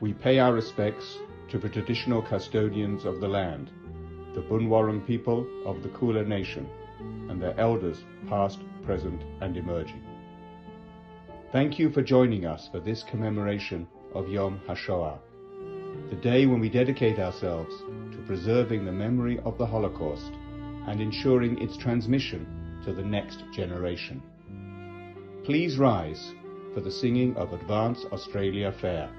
we pay our respects to the traditional custodians of the land, the Bunwarong people of the Kula Nation, and their elders past, present, and emerging. Thank you for joining us for this commemoration of Yom Ha'Shoah, the day when we dedicate ourselves to preserving the memory of the Holocaust and ensuring its transmission to the next generation. Please rise for the singing of Advance Australia Fair.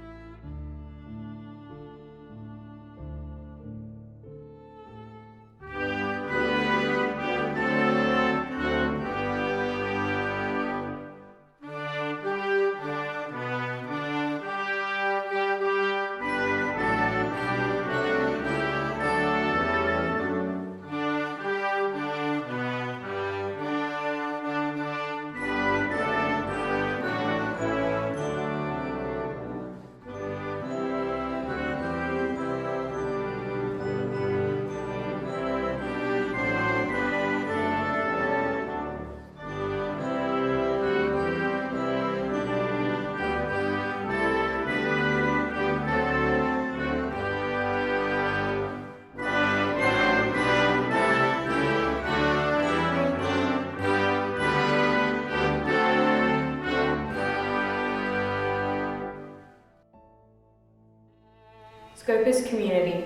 Scopus community,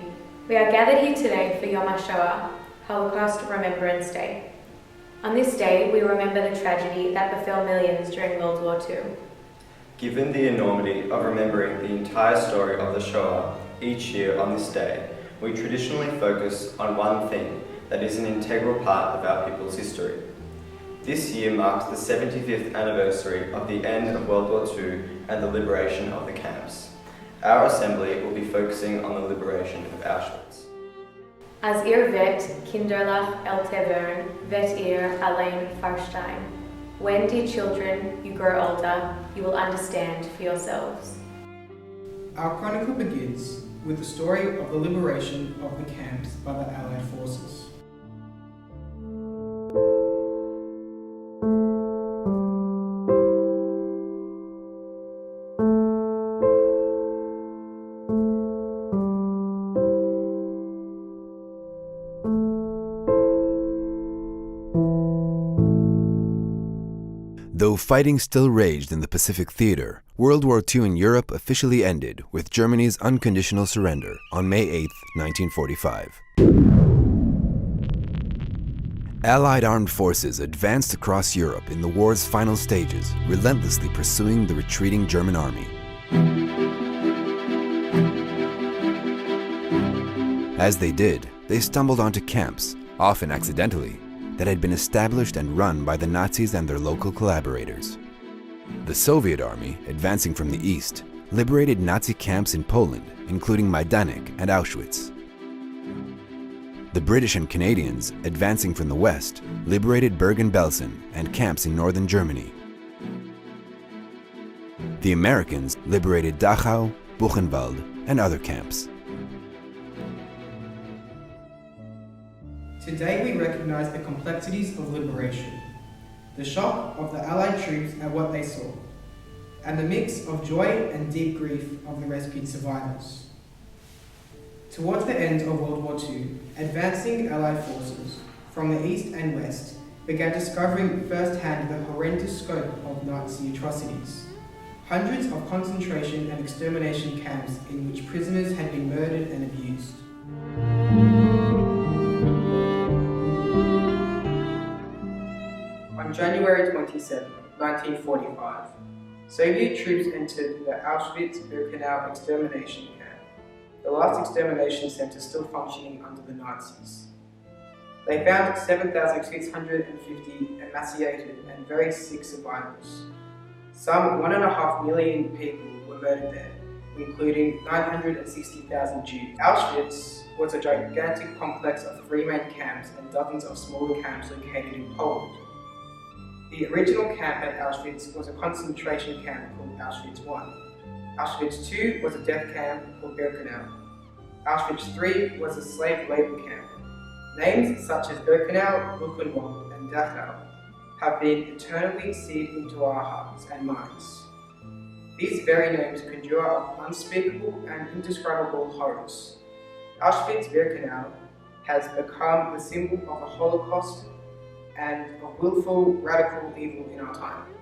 we are gathered here today for Yom Ha'Shoah, Holocaust Remembrance Day. On this day, we remember the tragedy that befell millions during World War II. Given the enormity of remembering the entire story of the Shoah each year on this day, we traditionally focus on one thing that is an integral part of our people's history. This year marks the 75th anniversary of the end of World War II and the liberation of the camps. Our assembly will be focusing on the liberation of Auschwitz. As ihr vet kinderlich älter vet ihr allein verstehen. When, dear children, you grow older, you will understand for yourselves. Our chronicle begins with the story of the liberation of the camps by the Allied forces. Though fighting still raged in the Pacific Theater, World War II in Europe officially ended with Germany's unconditional surrender on May 8, 1945. Allied armed forces advanced across Europe in the war's final stages, relentlessly pursuing the retreating German army. As they did, they stumbled onto camps, often accidentally, that had been established and run by the Nazis and their local collaborators. The Soviet army, advancing from the east, liberated Nazi camps in Poland, including Majdanek and Auschwitz. The British and Canadians, advancing from the west, liberated Bergen-Belsen and camps in northern Germany. The Americans liberated Dachau, Buchenwald, and other camps. Today we recognize the complexities of liberation, the shock of the Allied troops at what they saw, and the mix of joy and deep grief of the rescued survivors. Towards the end of World War II, advancing Allied forces from the east and west began discovering firsthand the horrendous scope of Nazi atrocities. Hundreds of concentration and extermination camps in which prisoners had been murdered and abused. On January 27, 1945, Soviet troops entered the Auschwitz-Birkenau extermination camp, the last extermination center still functioning under the Nazis. They found 7,650 emaciated and very sick survivors. Some 1.5 million people were murdered there, including 960,000 Jews. Auschwitz was a gigantic complex of 3 main camps and dozens of smaller camps located in Poland. The original camp at Auschwitz was a concentration camp called Auschwitz I. Auschwitz II was a death camp called Birkenau. Auschwitz III was a slave labor camp. Names such as Birkenau, Buchenwald, and Dachau have been eternally seared into our hearts and minds. These very names conjure up unspeakable and indescribable horrors. Auschwitz-Birkenau has become the symbol of a Holocaust and of willful, radical evil in our time.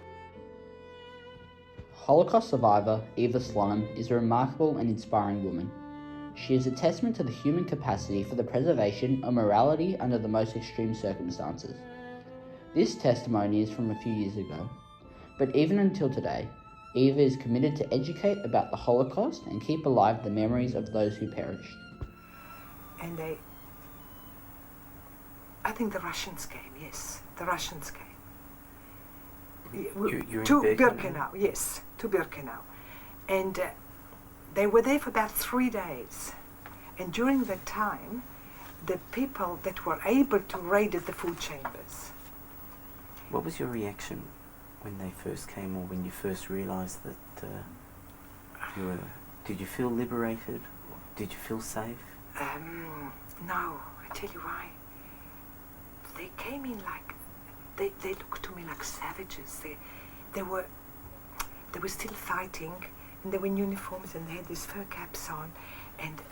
Holocaust survivor Eva Slonim is a remarkable and inspiring woman. She is a testament to the human capacity for the preservation of morality under the most extreme circumstances. This testimony is from a few years ago, but even until today, Eva is committed to educate about the Holocaust and keep alive the memories of those who perished. And I think the Russians came, yes, the Russians came. You're to in Birkenau, yes, to Birkenau. And they were there for about 3 days. And during that time, the people that were able to raid the food chambers. What was your reaction when they first came, or when you first realised that you were? Did you feel liberated? Did you feel safe? No, I tell you why. They came in like, they looked to me like savages. They were still fighting, and they were in uniforms, and they had these fur caps on, and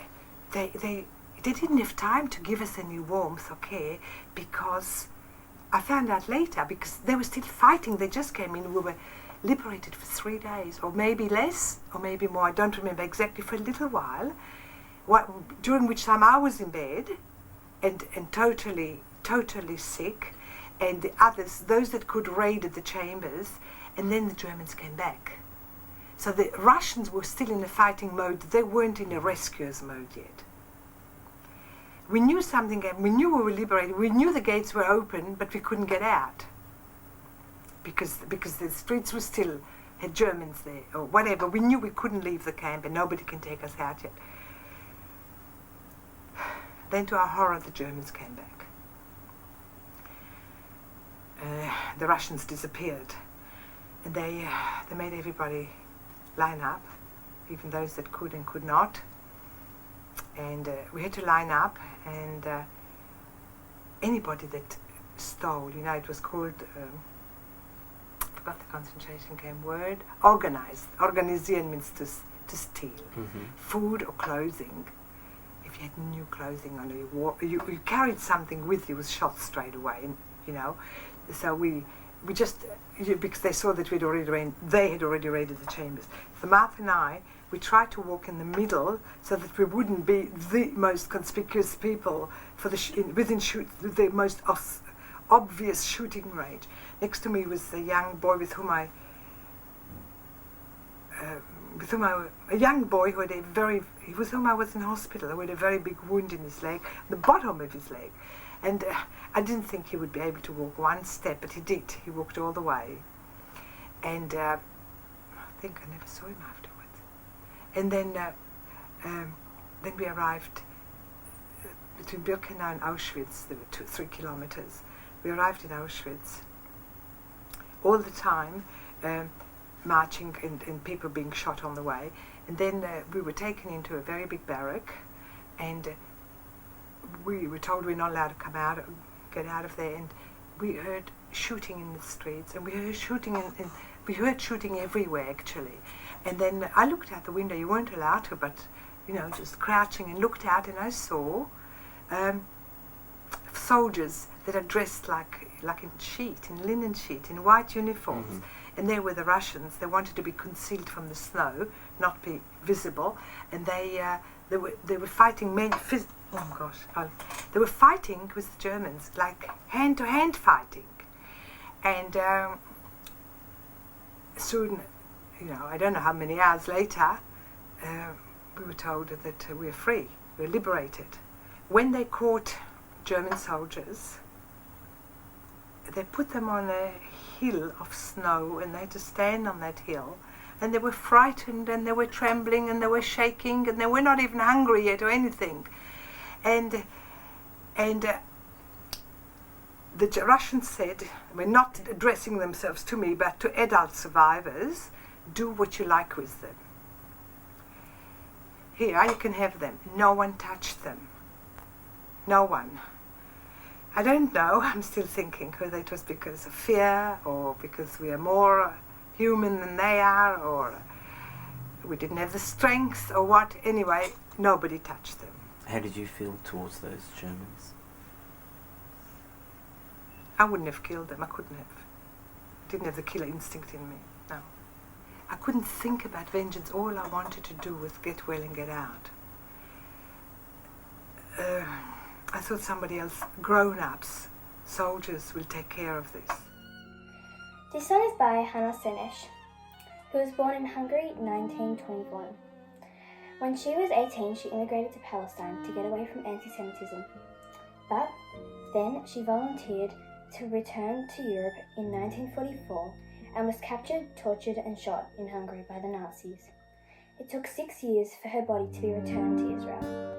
they didn't have time to give us any warmth or care, because I found out later, because they were still fighting. They just came in. We were liberated for 3 days, or maybe less, or maybe more. I don't remember exactly, for a little while, during which time I was in bed and totally sick, and the others, those that could, raided the chambers, and then the Germans came back. So the Russians were still in a fighting mode. They weren't in a rescuers mode yet. We knew something, we knew we were liberated, we knew the gates were open, but we couldn't get out. Because the streets were still, had Germans there, or whatever. We knew we couldn't leave the camp, and nobody can take us out yet. Then to our horror, the Germans came back. The Russians disappeared, and they made everybody line up, even those that could and could not. And we had to line up, and anybody that stole, it was called, I forgot the concentration camp word, organized. Organisieren means to steal. Mm-hmm. Food or clothing. If you had new clothing on, you carried something with you, was shot straight away, So we just, because they saw that they had already raided the chambers. So Martha and I, we tried to walk in the middle so that we wouldn't be the most conspicuous people for the most obvious shooting range. Next to me was a young boy a young boy who had with whom I was in hospital, who had a very big wound in his leg, the bottom of his leg. And I didn't think he would be able to walk one step, but he did. He walked all the way. And I think I never saw him afterwards. And then we arrived between Birkenau and Auschwitz. There were 3 kilometers. We arrived in Auschwitz. All the time, marching and people being shot on the way. And then we were taken into a very big barrack, and we were told we're not allowed to get out of there. And we heard shooting in the streets, and we heard shooting everywhere, actually. And then I looked out the window. You weren't allowed to, but just crouching, and looked out, and I saw soldiers that are dressed like in linen sheet, in white uniforms. Mm-hmm. And they were the Russians. They wanted to be concealed from the snow, not be visible, and they were fighting they were fighting with the Germans, like hand-to-hand fighting. And soon, I don't know how many hours later, we were told that we are free, we're liberated. When they caught German soldiers, they put them on a hill of snow, and they had to stand on that hill, and they were frightened, and they were trembling, and they were shaking, and they were not even hungry yet or anything. And the Russians said, we're not addressing themselves to me, but to adult survivors, do what you like with them. Here, you can have them. No one touched them. No one. I don't know, I'm still thinking whether it was because of fear, or because we are more human than they are, or we didn't have the strength or what. Anyway, nobody touched them. How did you feel towards those Germans? I wouldn't have killed them. I couldn't have. Didn't have the killer instinct in me. No. I couldn't think about vengeance. All I wanted to do was get well and get out. I thought somebody else, grown-ups, soldiers, will take care of this. This song is by Hannah Senesh, who was born in Hungary in 1921. When she was 18, she immigrated to Palestine to get away from anti-Semitism. But then she volunteered to return to Europe in 1944 and was captured, tortured and shot in Hungary by the Nazis. It took 6 years for her body to be returned to Israel.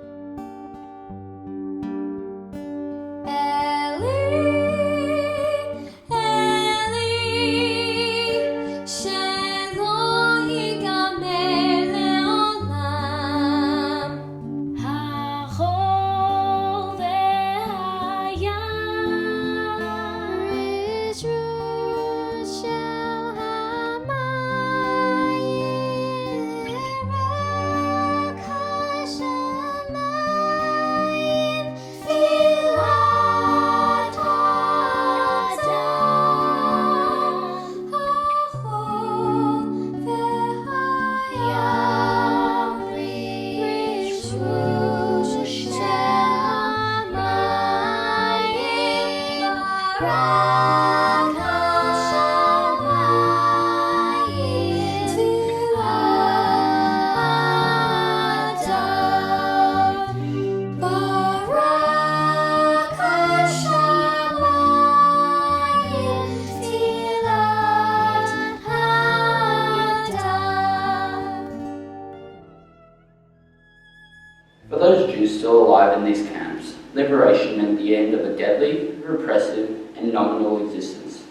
For those Jews still alive in these camps, liberation meant the end of a deadly, repressive, and nominal existence.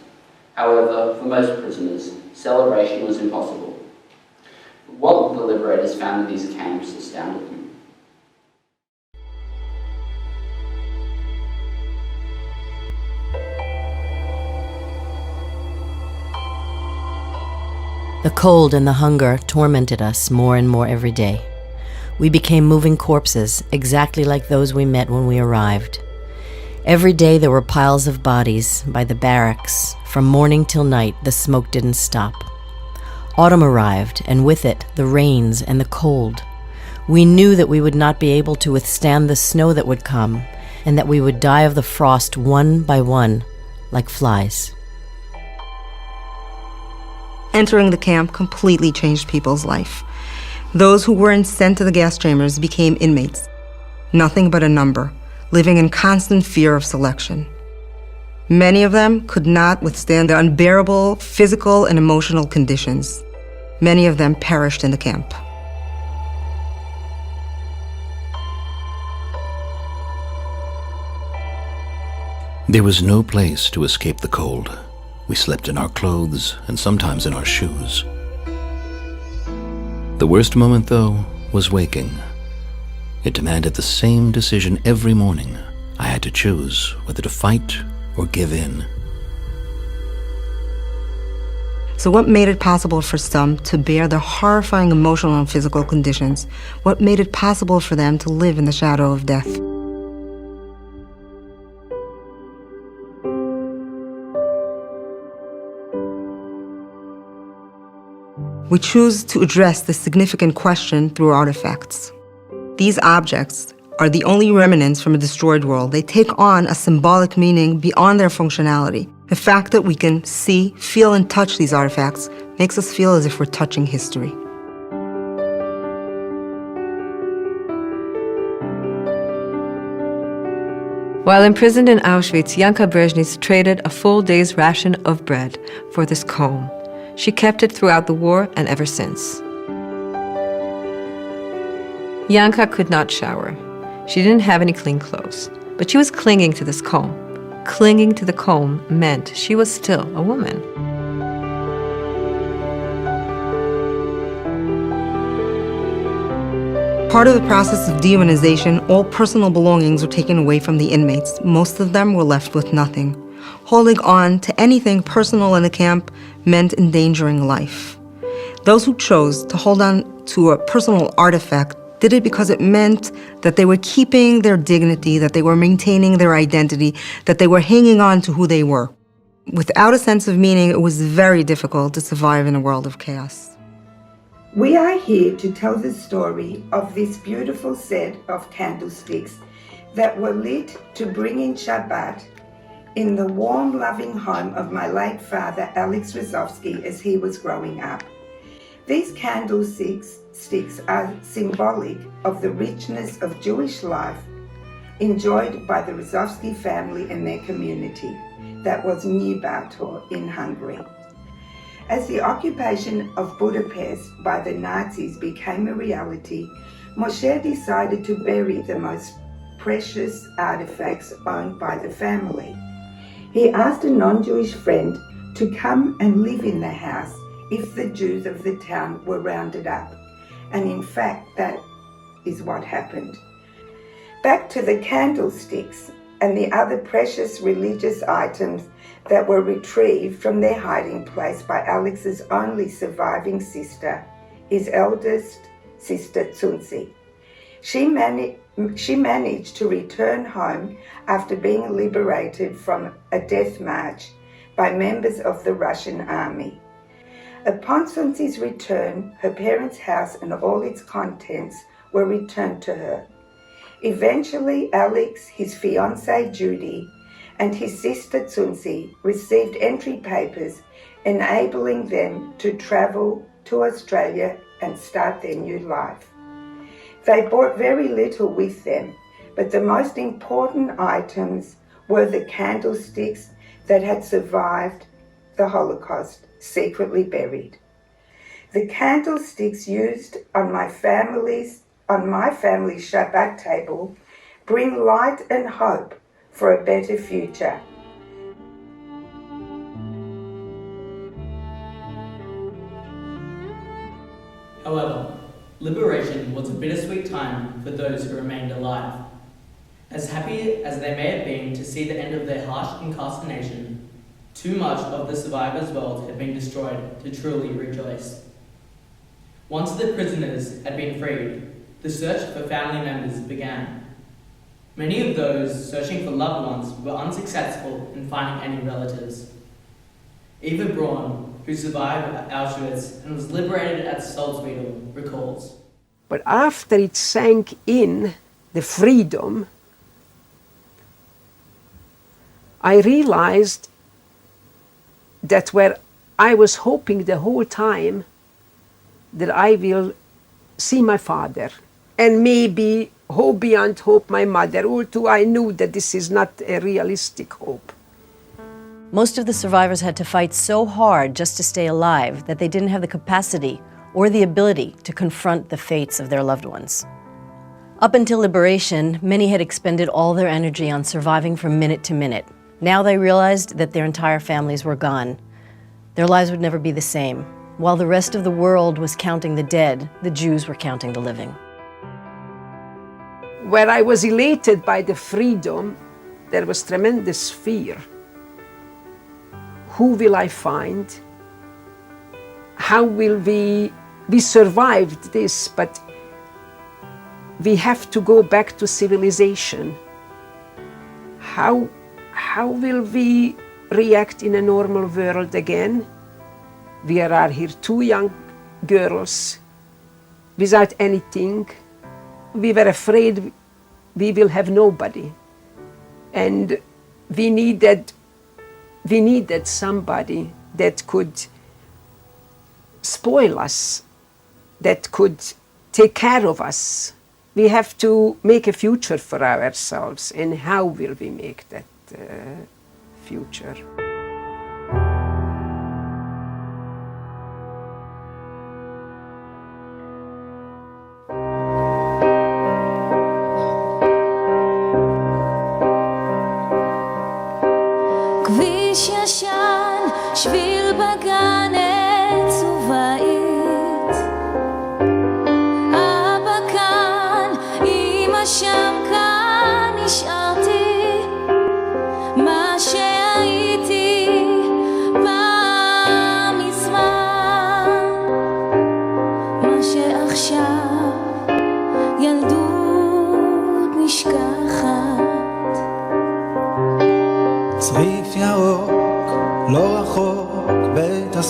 However, for most prisoners, celebration was impossible. What the liberators found in these camps astounded them. The cold and the hunger tormented us more and more every day. We became moving corpses, exactly like those we met when we arrived. Every day there were piles of bodies by the barracks. From morning till night, the smoke didn't stop. Autumn arrived, and with it, the rains and the cold. We knew that we would not be able to withstand the snow that would come, and that we would die of the frost one by one, like flies. Entering the camp completely changed people's life. Those who weren't sent to the gas chambers became inmates, nothing but a number, living in constant fear of selection. Many of them could not withstand the unbearable physical and emotional conditions. Many of them perished in the camp. There was no place to escape the cold. We slept in our clothes and sometimes in our shoes. The worst moment, though, was waking. It demanded the same decision every morning. I had to choose whether to fight or give in. So what made it possible for some to bear the horrifying emotional and physical conditions? What made it possible for them to live in the shadow of death? We choose to address this significant question through artifacts. These objects are the only remnants from a destroyed world. They take on a symbolic meaning beyond their functionality. The fact that we can see, feel, and touch these artifacts makes us feel as if we're touching history. While imprisoned in Auschwitz, Janka Brezhnev traded a full day's ration of bread for this comb. She kept it throughout the war and ever since. Janka could not shower. She didn't have any clean clothes, but she was clinging to this comb. Clinging to the comb meant she was still a woman. Part of the process of dehumanization, all personal belongings were taken away from the inmates. Most of them were left with nothing. Holding on to anything personal in the camp meant endangering life. Those who chose to hold on to a personal artifact did it because it meant that they were keeping their dignity, that they were maintaining their identity, that they were hanging on to who they were. Without a sense of meaning, it was very difficult to survive in a world of chaos. We are here to tell the story of this beautiful set of candlesticks that were lit to bring in Shabbat in the warm, loving home of my late father, Alex Rozovsky, as he was growing up. These candlesticks are symbolic of the richness of Jewish life enjoyed by the Rozovsky family and their community that was near Bautor in Hungary. As the occupation of Budapest by the Nazis became a reality, Moshe decided to bury the most precious artifacts owned by the family. He asked a non-Jewish friend to come and live in the house if the Jews of the town were rounded up. And in fact, that is what happened. Back to the candlesticks and the other precious religious items that were retrieved from their hiding place by Alex's only surviving sister, his eldest sister Tsunzi. She managed to return home after being liberated from a death march by members of the Russian army. Upon Tsunzi's return, her parents' house and all its contents were returned to her. Eventually, Alex, his fiancée Judy, and his sister Tsunzi received entry papers enabling them to travel to Australia and start their new life. They brought very little with them, but the most important items were the candlesticks that had survived the Holocaust, secretly buried. The candlesticks used on my family's Shabbat table bring light and hope for a better future. However, liberation was a bittersweet time for those who remained alive. As happy as they may have been to see the end of their harsh incarceration, too much of the survivors' world had been destroyed to truly rejoice. Once the prisoners had been freed, the search for family members began. Many of those searching for loved ones were unsuccessful in finding any relatives. Eva Braun, who survived at Auschwitz and was liberated at Salzwedel, recalls. But after it sank in, the freedom, I realized that where I was hoping the whole time that I will see my father and maybe hope beyond hope my mother, although I knew that this is not a realistic hope. Most of the survivors had to fight so hard just to stay alive that they didn't have the capacity or the ability to confront the fates of their loved ones. Up until liberation, many had expended all their energy on surviving from minute to minute. Now they realized that their entire families were gone. Their lives would never be the same. While the rest of the world was counting the dead, the Jews were counting the living. Where I was elated by the freedom, there was tremendous fear. Who will I find? How will we survived this, but we have to go back to civilization. How will we react in a normal world again? We are here two young girls without anything. We were afraid we will have nobody. And we needed somebody that could spoil us, that could take care of us. We have to make a future for ourselves, and how will we make that future? כביש ישן, שביל בגן עץ ובית. אבא כאן, אמא שם, כאן נשארתי. מה שהייתי פעם מזמן, מה שעכשיו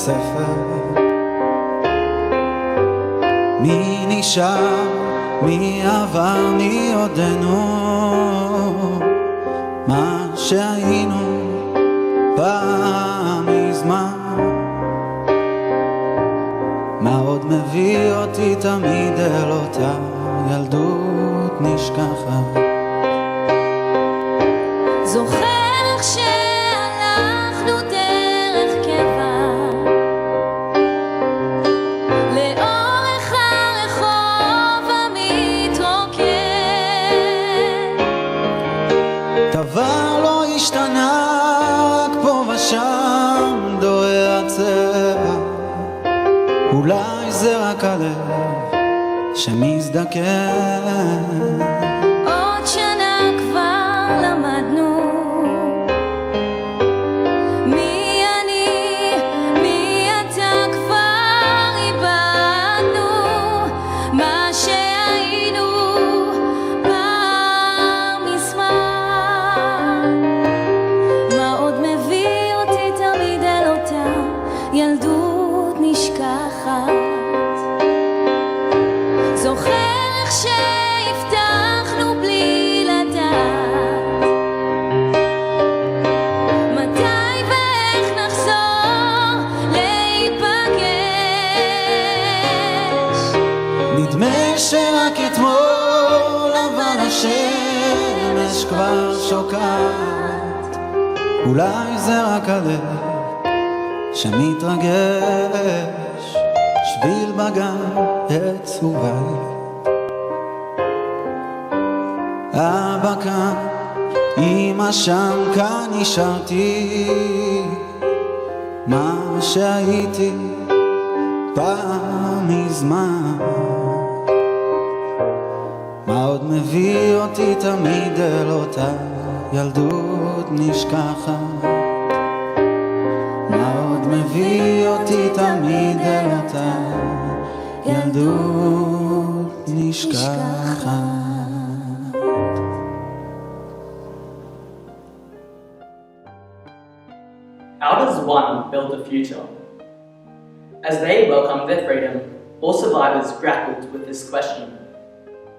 ספר. מי נשאר, מי עבר, מי עודנו, מה שהיינו פעם מזמן. מה עוד מביא אותי תמיד אל אותה ילדות נשכחת. זוכר איך שהלכנו דרך קבע לאורך הרחוב המתרוקן, דבר לא השתנה, רק פה ושם דוהר הצבע. אולי זה רק הלב שמזדקן. עוד שנה כבר למדנו מי אני, מי אתה, כבר איבדנו מה שהיינו פעם מזמן. מה עוד מביא אותי תמיד אל אותה ילדות נשכחת. זוכר איך שהבטחנו בלי לדעת מתי ואיך נחזור להיפגש. נדמה שרק אתמול אבל השמש כבר שוקעת. אולי זה רק הלב שמתרגש. שביל בגן עץ ובית, אבא כאן, אמא שם, כאן נשארתי מה שהייתי פעם מזמן. מה עוד מביא אותי תמיד אל אותה ילדות נשכחת. מה עוד מביא אותי תמיד אל אותה ילדות נשכחת. How does one build a future? As they welcomed their freedom, all survivors grappled with this question.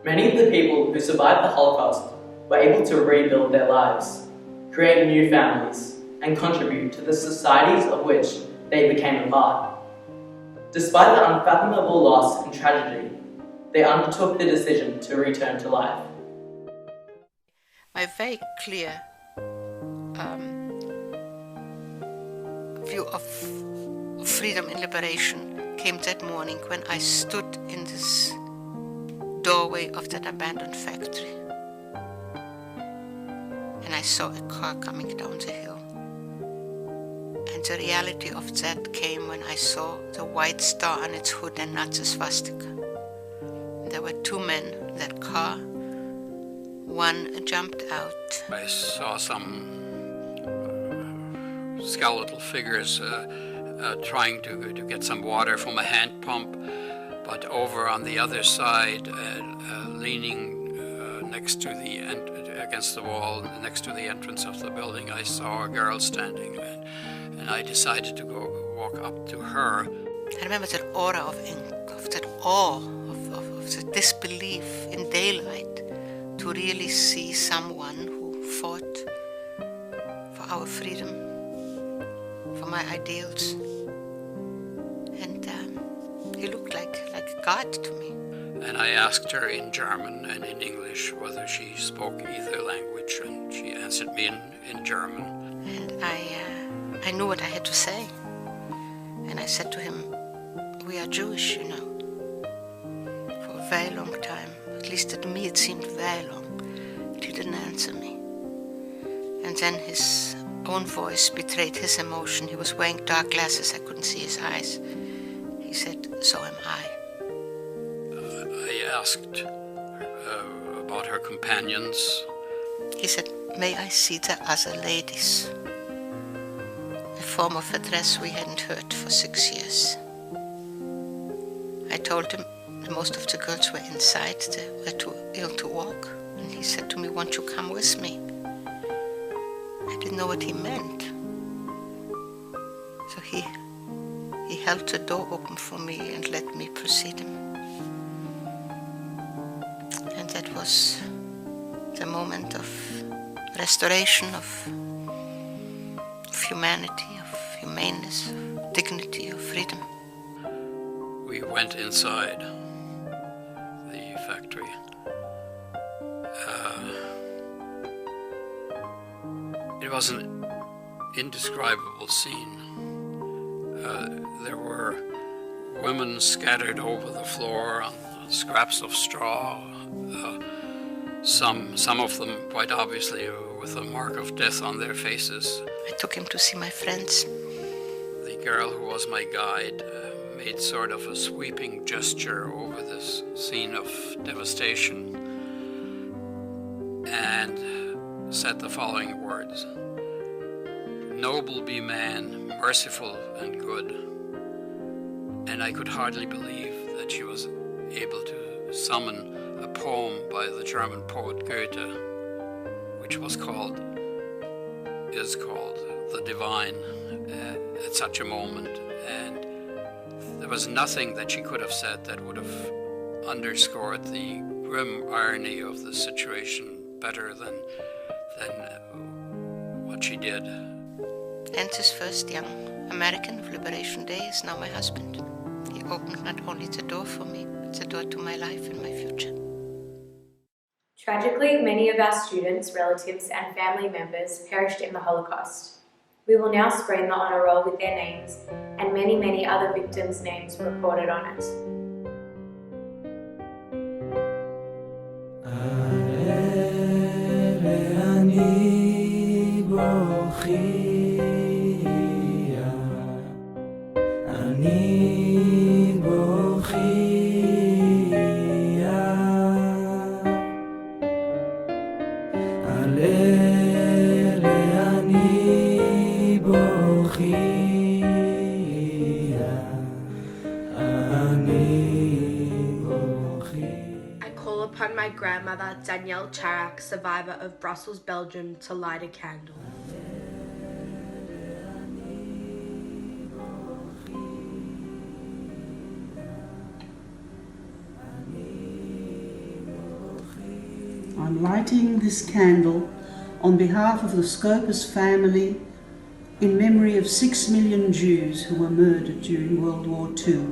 Many of the people who survived the Holocaust were able to rebuild their lives, create new families, and contribute to the societies of which they became a part. Despite the unfathomable loss and tragedy, they undertook the decision to return to life. My very clear view of freedom and liberation came that morning when I stood in this doorway of that abandoned factory and I saw a car coming down the hill. And the reality of that came when I saw the white star on its hood and not the swastika. There were two men in that car. One jumped out. I saw some skeletal figures trying to get some water from a hand pump, but over on the other side, leaning next to against the wall, next to the entrance of the building, I saw a girl standing, and I decided to go walk up to her. I remember that aura of that awe, of the disbelief in daylight, to really see someone who fought for our freedom, for my ideals. And he looked like God to me. And I asked her in German and in English whether she spoke either language, and she answered me in German. And I knew what I had to say. And I said to him, we are Jewish, you know. For a very long time, at least to me it seemed very long, but he didn't answer me. And then his own voice betrayed his emotion. He was wearing dark glasses, I couldn't see his eyes. He said, so am I. I asked about her companions. He said, may I see the other ladies? A form of address we hadn't heard for 6 years. I told him that most of the girls were inside, they were too ill to walk. And he said to me, won't you come with me? I didn't know what he meant. So he He held the door open for me and let me precede him. And that was the moment of restoration, of humanity, of humaneness, of dignity, of freedom. We went inside the factory. It was an indescribable scene. There were women scattered over the floor on scraps of straw, some of them quite obviously with a mark of death on their faces. I took him to see my friends. The girl who was my guide made sort of a sweeping gesture over this scene of devastation and said the following words: "Noble be man, merciful and good." And I could hardly believe that she was able to summon a poem by the German poet Goethe, which is called The Divine, at such a moment. And there was nothing that she could have said that would have underscored the grim irony of the situation better than what she did. And this first young American of Liberation Day is now my husband. He opened not only the door for me, but the door to my life and my future. Tragically, many of our students, relatives, and family members perished in the Holocaust. We will now screen the honour roll with their names and many, many other victims' names recorded on it. I call upon my grandmother, Danielle Charak, survivor of Brussels, Belgium, to light a candle. I'm lighting this candle on behalf of the Scopus family in memory of 6 million Jews who were murdered during World War II.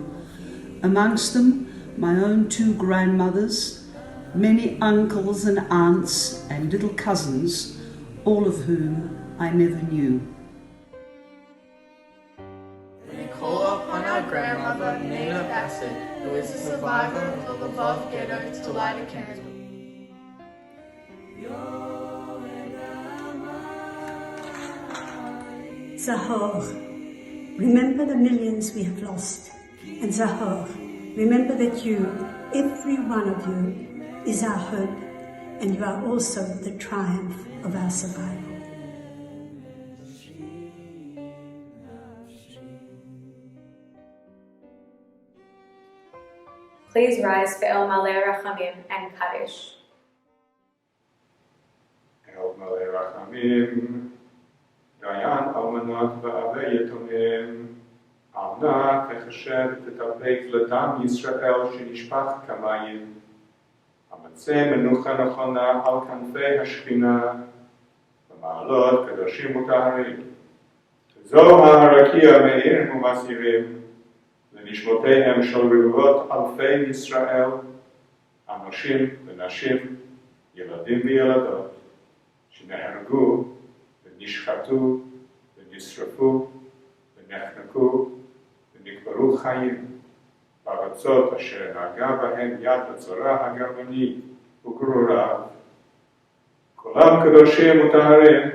Amongst them, my own 2 grandmothers, many uncles and aunts and little cousins, all of whom I never knew. We call upon our grandmother, Nina Bassett, who is a survivor of the Lvov ghetto, to light a candle. Zahor, remember the millions we have lost. And Zahor, remember that you, every one of you, is our hope, and you are also the triumph of our survival. Please rise for El Maleh Rachamim and Kaddish. El Maleh Rachamim, Dayan Almanach V'Avei Yetomim, Al nא תחשב ותתאפק לדם ישראל שנשפך כמים, המצא מנוחה נכונה על כנפי השכינה, במעלות קדושים וטהרים. זוהר הרקיע מאיר ומסעירים, לנשמותיהם של רבבות אלפי ישראל, אנשים ונשים, ילדים וילדות, שנהרגו ונשחטו ונשרפו ונחנקו ונקברו חיים בארצות אשר נהגה בהם יד הצרה הגרמנית וגרורה. כולם קדושים וטהרים,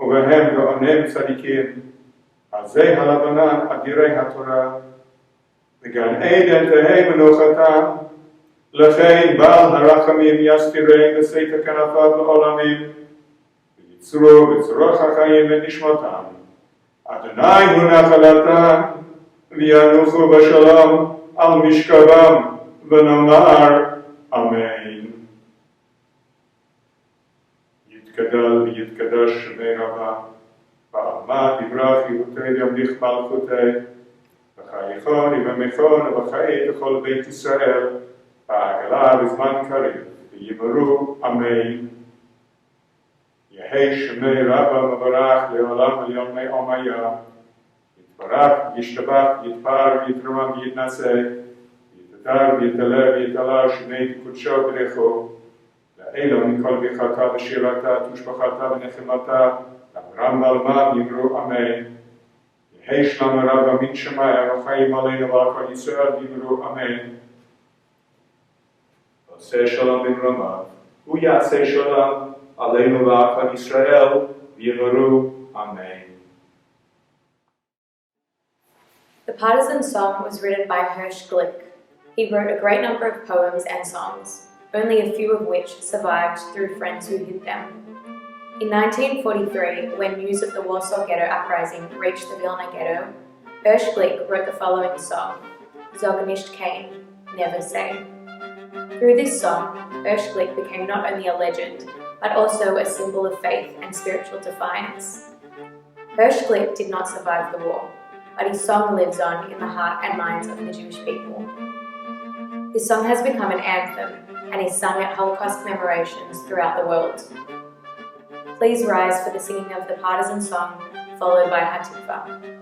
ובהם גאונים צדיקים, עזי הלבנה אדירי התורה, וגן עדן תהא מנוחתם, לכן בעל הרחמים יסתירם בסתר כנפיו לעולמים, ויצרו בצרוך החיים ונשמתם. אדוני הוא נחלתם, וינוחו בשלום על משכבם, ונאמר אמן. יתגדל ויתקדש שמי רבה, בעלמא דברה חירותי ימליך מלכותי, וחייכוני ומכוני וחיי לכל בית ישראל, בעגלה בזמן קריב, ויאמרו אמן. יהי שמי רבא מברך לעולם וליומי עומיה, יתברך, ישתבח, יתפאר, יתרומם, יתנשא, יתהדר, יתעלה, ויתעלה, שמי קודשו ברכו, לאלו מכל ברכתה ושירתה, תושבחתה ונחמתה, אברהם ואלמד יאמרו אמן. יהי שלום רבא מן שמיא וחיים עלינו ועל כל ישראל יאמרו אמן. עושה שלום במרומיו, הוא יעשה שלום עלינו ועל כל ישראל ויאמרו אמן. The Partisan Song was written by Hirsch Glick. He wrote a great number of poems and songs, only a few of which survived through friends who hid them. In 1943, when news of the Warsaw Ghetto Uprising reached the Vilna Ghetto, Hirsch Glick wrote the following song, Sag nicht kein, Never Say. Through this song, Hirsch Glick became not only a legend, but also a symbol of faith and spiritual defiance. Hirsch Glick did not survive the war, but his song lives on in the heart and minds of the Jewish people. This song has become an anthem and is sung at Holocaust commemorations throughout the world. Please rise for the singing of the Partisan Song, followed by Hatikva.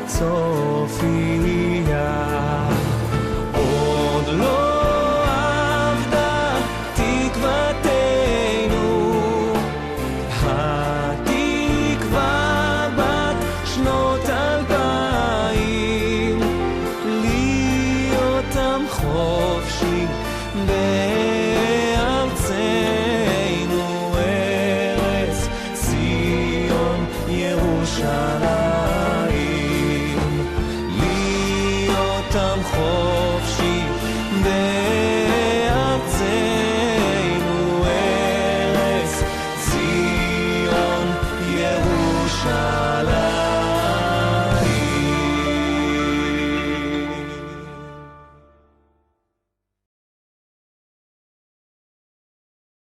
Sophie